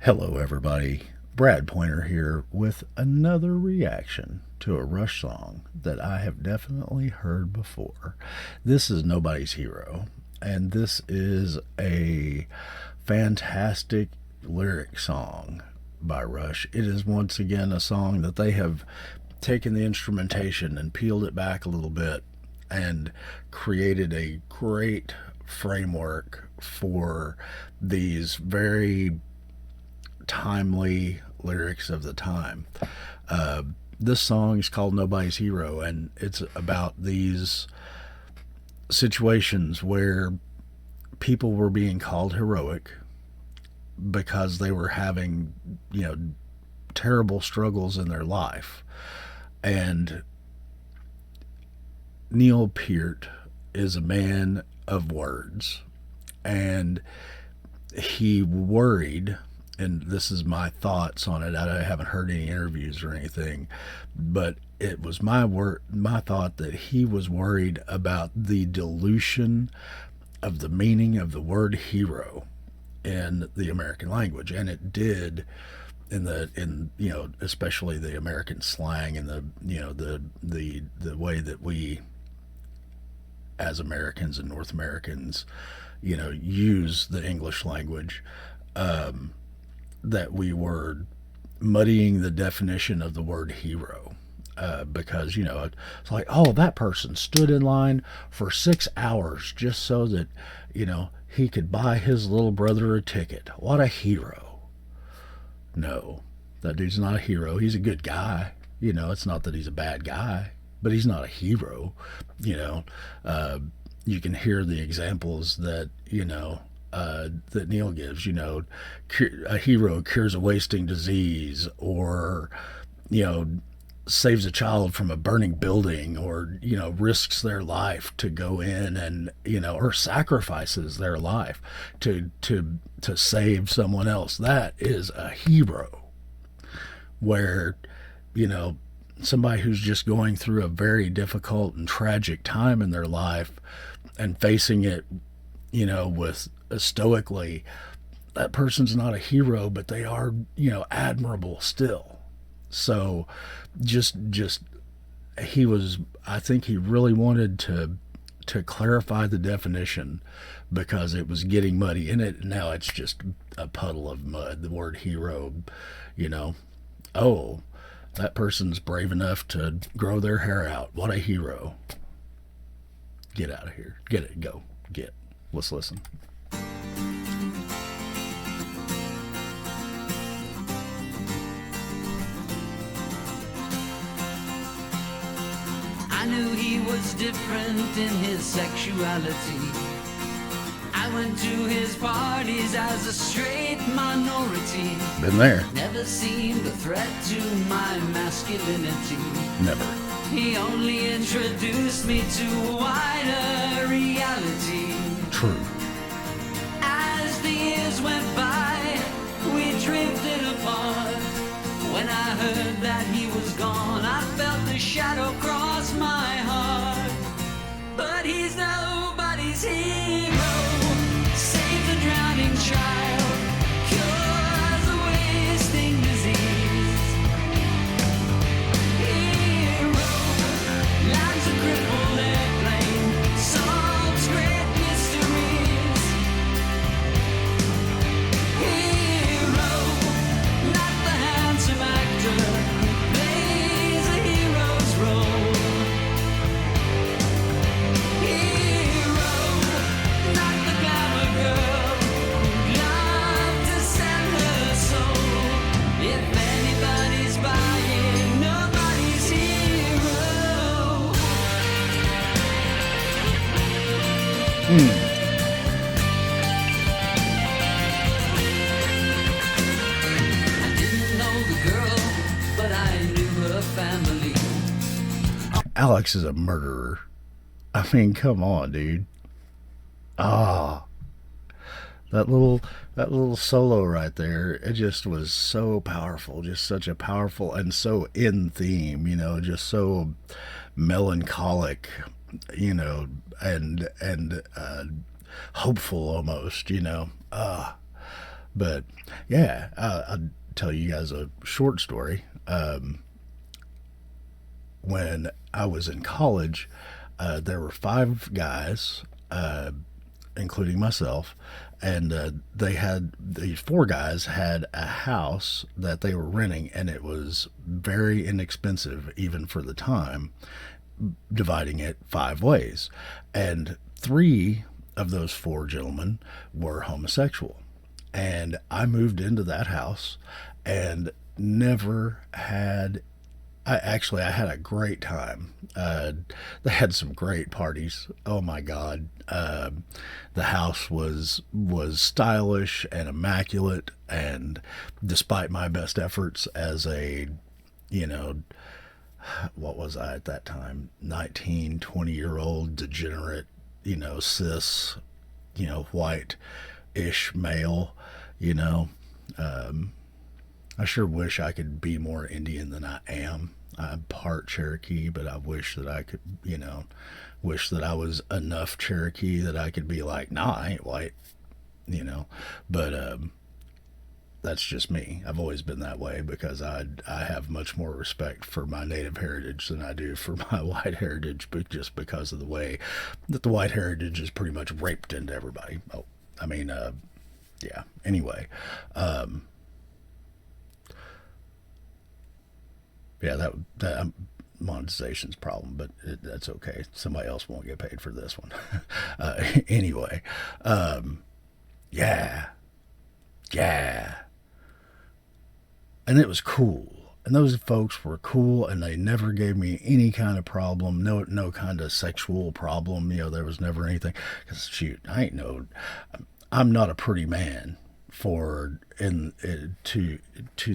Hello, everybody. Brad Pointer here with another reaction to a Rush song that I have definitely heard before. This is Nobody's Hero, and this is a fantastic lyric song by Rush. It is once again a song that they have taken the instrumentation and peeled it back a little bit and created a great framework for these very timely lyrics of the time. Uh, this song is called Nobody's Hero, and it's about these situations where people were being called heroic because they were having, terrible struggles in their life. And Neil Peart is a man of words, and he worried, and this is my thoughts on it. I haven't heard any interviews or anything, but it was my thought that he was worried about the dilution of the meaning of the word hero in the American language, and it did in especially the American slang and the way that we as Americans and North Americans use the English language. That we were muddying the definition of the word hero. Because it's like, oh, that person stood in line for 6 hours just so that he could buy his little brother a ticket. What a hero. No, that dude's not a hero. He's a good guy. It's not that he's a bad guy, but he's not a hero. You can hear the examples that that Neil gives. A hero cures a wasting disease, or saves a child from a burning building, or risks their life to go in and or sacrifices their life to save someone else. That is a hero. Where somebody who's just going through a very difficult and tragic time in their life and facing it with stoically, that person's not a hero, but they are admirable still. So just he was, I think he really wanted to clarify the definition, because it was getting muddy in it. Now it's just a puddle of mud, the word hero. Oh, that person's brave enough to grow their hair out. What a hero. Get out of here. Get it. Go. Get. Let's listen. I knew he was different in his sexuality. I went to his parties as a straight minority. Been there. Never seemed a threat to my masculinity. Never. He only introduced me to a wider reality. True. As the years went by, we drifted apart. When I heard that he was gone, I felt the shadow cross my heart. But he's nobody's hero. Saves a drowning child, cures a wasting disease. Hero, lands a crippled airplane, solves great mysteries. Hero, not the handsome actor who plays a hero's role. Hero, not the glamour girl who'd love to sell her soul. If anybody's buying, nobody's hero. I didn't know the girl, but I knew her family. Alex is a murderer. I mean, come on, dude. Ah, that little solo right there, it just was so powerful. Just such a powerful, and so in theme, just so melancholic, and hopeful almost. But yeah, I'll tell you guys a short story. When I was in college, there were five guys, including myself, and these four guys had a house that they were renting, and it was very inexpensive even for the time, dividing it five ways, and three of those four gentlemen were homosexual, and I moved into that house and never had I had a great time. They had some great parties. Oh my God, the house was stylish and immaculate. And despite my best efforts as a, you know, what was I at that time? 19, 20-year old degenerate, cis, white ish male, you know. Um, I sure wish I could be more Indian than I am. I'm part Cherokee, but I wish that I could, wish that I was enough Cherokee that I could be like, nah, I ain't white, you know. But that's just me. I've always been that way because I have much more respect for my native heritage than I do for my white heritage, but just because of the way that the white heritage is pretty much raped into everybody. Oh, I mean, yeah. Anyway, yeah, that monetization's problem, but that's okay. Somebody else won't get paid for this one. Anyway, yeah, yeah, and it was cool. And those folks were cool, and they never gave me any kind of problem, no kind of sexual problem. There was never anything. 'Cause shoot, I'm not a pretty man for to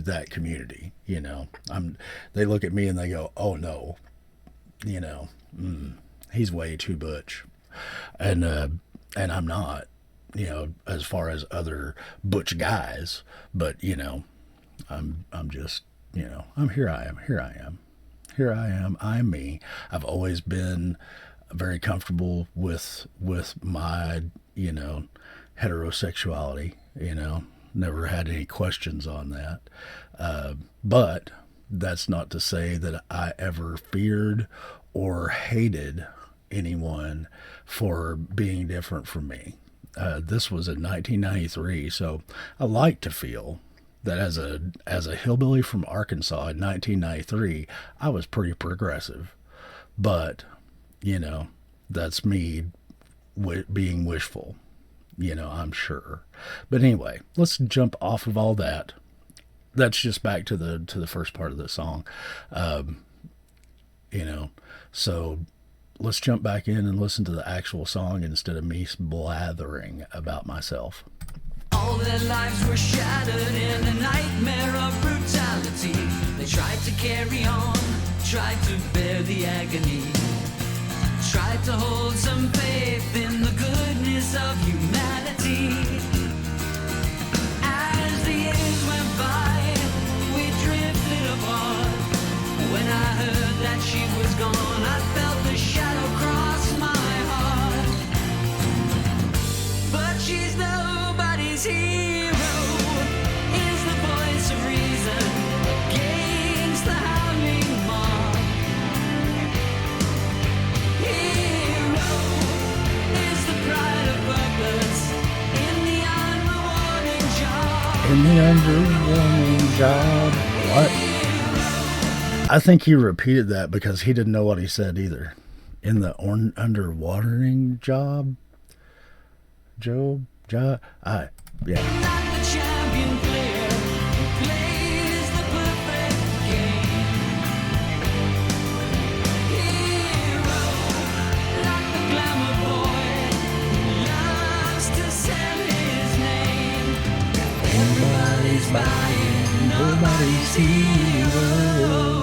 that community. They look at me and they go, "Oh no, you know, he's way too butch," and I'm not, as far as other butch guys, but I'm just, I'm here. I am. I'm me. I've always been very comfortable with my, heterosexuality. Never had any questions on that. But that's not to say that I ever feared or hated anyone for being different from me. This was in 1993, so I like to feel that as a hillbilly from Arkansas in 1993, I was pretty progressive. But that's me being wishful. I'm sure. But anyway, let's jump off of all that. That's just back to the first part of the song. Um, so let's jump back in and listen to the actual song instead of me blathering about myself. All their lives were shattered in a nightmare of brutality. They tried to carry on, tried to bear the agony, tried to hold some faith in the goodness of humanity. As the years went by, we drifted apart. When I heard that she was gone, I felt the shadow cross my heart. But she's nobody's hero, is the voice of reason against the howling mob. Hero is the pride of purpose in the unrewarding job. In the underwhelming job. What? I think he repeated that because he didn't know what he said either. In the underwatering job? Yeah. Not the champion player who plays the perfect game. Hero, not the glamour boy who loves to sell his name. Everybody's buying, nobody's hero.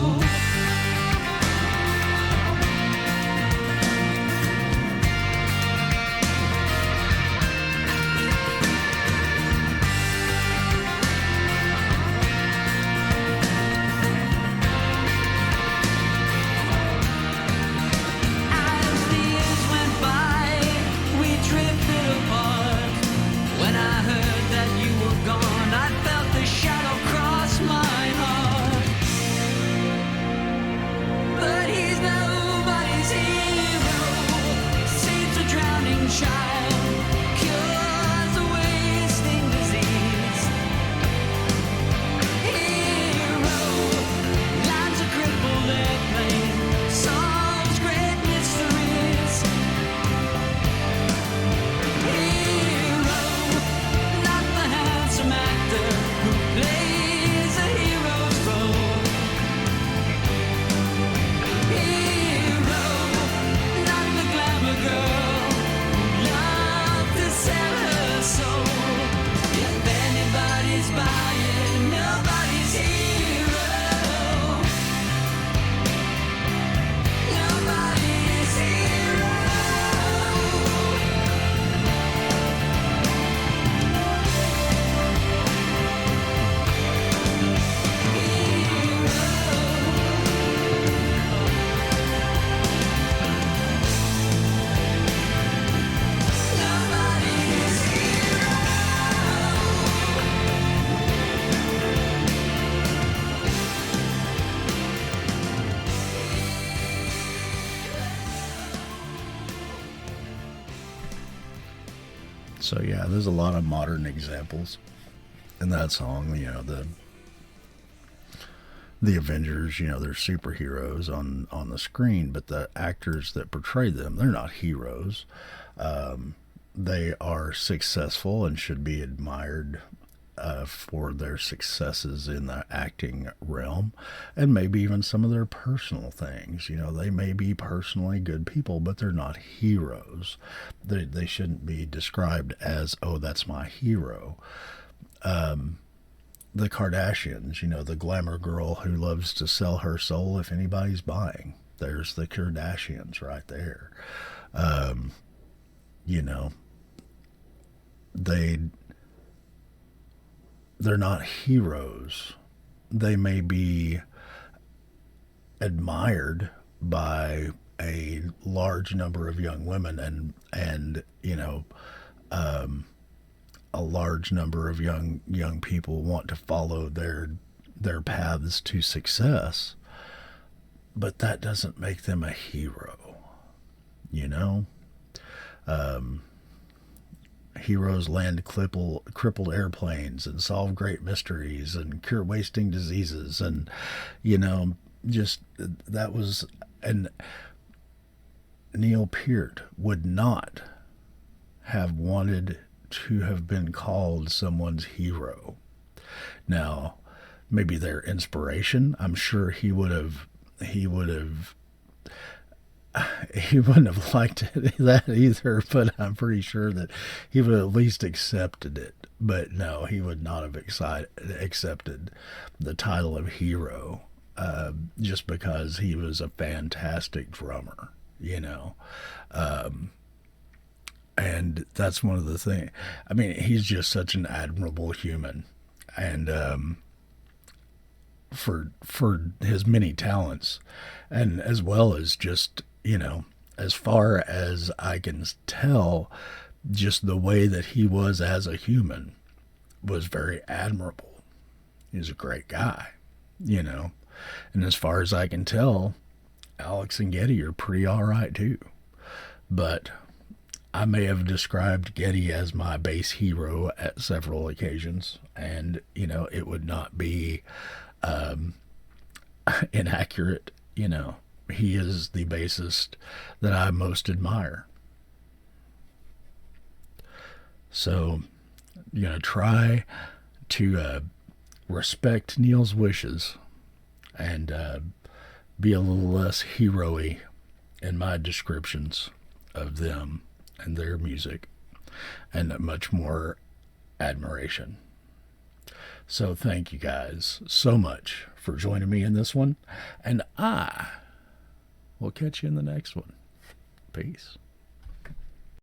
As the years went by, we drifted apart. When I heard that you were gone, So yeah, there's a lot of modern examples in that song. The Avengers, they're superheroes on the screen, but the actors that portray them, they're not heroes. They are successful and should be admired for their successes in the acting realm, and maybe even some of their personal things. They may be personally good people, but they're not heroes. They shouldn't be described as, oh, that's my hero. The Kardashians, the glamour girl who loves to sell her soul if anybody's buying. There's the Kardashians right there. You know, they they're not heroes. They may be admired by a large number of young women, and a large number of young people want to follow their paths to success, but that doesn't make them a hero. You know, heroes land crippled airplanes and solve great mysteries and cure wasting diseases, and just that was. And Neil Peart would not have wanted to have been called someone's hero. Now, maybe their inspiration. I'm sure he wouldn't have liked that either, but I'm pretty sure that he would have at least accepted it. But no, he would not have accepted the title of hero, just because he was a fantastic drummer, and that's one of the things. I mean, he's just such an admirable human, and for his many talents, and as well as just as far as I can tell, just the way that he was as a human was very admirable. He was a great guy, and as far as I can tell, Alex and Getty are pretty all right too. But I may have described Getty as my bass hero at several occasions, and it would not be inaccurate. He is the bassist that I most admire. So, try to respect Neil's wishes and be a little less hero-y in my descriptions of them and their music, and much more admiration. So thank you guys so much for joining me in this one, and I will catch you in the next one. Peace.